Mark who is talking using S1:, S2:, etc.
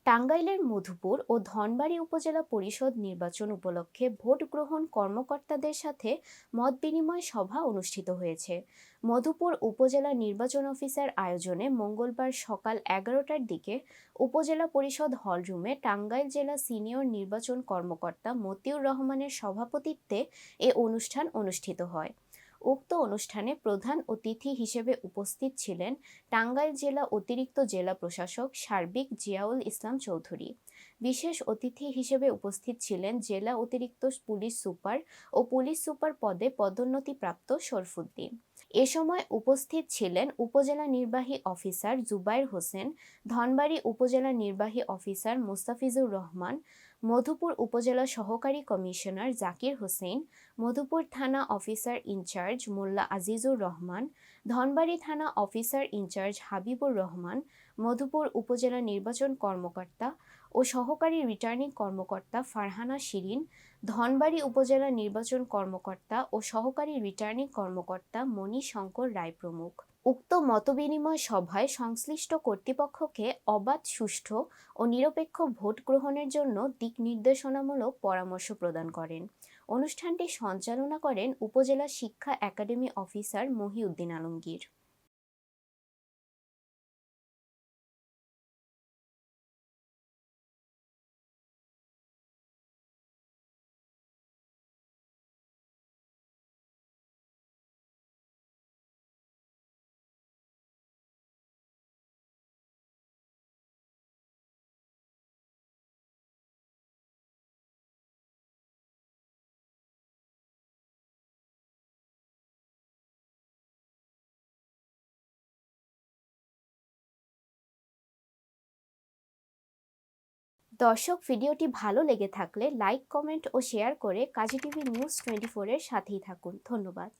S1: টাঙ্গাইলের মধুপুর ও ধনবাড়ী উপজেলা পরিষদ নির্বাচন উপলক্ষে ভোট গ্রহণ কর্মকর্তাদের সাথে মতবিনিময় সভা অনুষ্ঠিত হয়েছে। মধুপুর উপজেলা নির্বাচন অফিসের আয়োজনে মঙ্গলবার সকাল 11টার দিকে উপজেলা পরিষদ হলরুমে টাঙ্গাইল জেলা সিনিয়র নির্বাচন কর্মকর্তা মতিউর রহমানের সভাপতিত্বে এ অনুষ্ঠান অনুষ্ঠিত হয়। উক্ত অনুষ্ঠানে প্রধান অতিথি হিসেবে উপস্থিত ছিলেন টাঙ্গাইল জেলা অতিরিক্ত জেলা প্রশাসক সার্বিক জিয়াউল ইসলাম চৌধুরী। বিশেষ অতিথি হিসেবে উপস্থিত ছিলেন জেলা অতিরিক্ত পুলিশ সুপার ও পুলিশ সুপার পদে পদোন্নতিপ্রাপ্ত শরফুদ্দিন। এ সময় উপস্থিত ছিলেন উপজেলা নির্বাহী অফিসার জুবায়ের হোসেন, ধনবাড়ী উপজেলা নির্বাহী অফিসার মোস্তাফিজুর রহমান, মধুপুর উপজেলা সহকারী কমিশনার জাকির হোসেন, মধুপুর থানা অফিসার ইনচার্জ মোল্লা আজিজুর রহমান, ধনবাড়ী থানা অফিসার ইনচার্জ হাবিবুর রহমান, মধুপুর উপজেলা নির্বাচন কর্মকর্তা ও সহকারী রিটার্নিং কর্মকর্তা ফারহানা শিরিন, ধনবাড়ী উপজেলা নির্বাচন কর্মকর্তা ও সহকারী রিটার্নিং কর্মকর্তা মণি শঙ্কর রায় প্রমুখ। উক্ত মতবিনিময় সভায় সংশ্লিষ্ট কর্তৃপক্ষকে অবাধ, সুষ্ঠু ও নিরপেক্ষ ভোট গ্রহণের জন্য দিক নির্দেশনামূলক পরামর্শ প্রদান করেন। অনুষ্ঠানটি সঞ্চালনা করেন উপজেলা শিক্ষা একাডেমি অফিসার মহিউদ্দিন আলমগীর। দর্শক, ভিডিওটি ভালো লেগে থাকলে লাইক, কমেন্ট ও শেয়ার করে কাজী টিভি নিউজ 24 এর সাথেই থাকুন। ধন্যবাদ।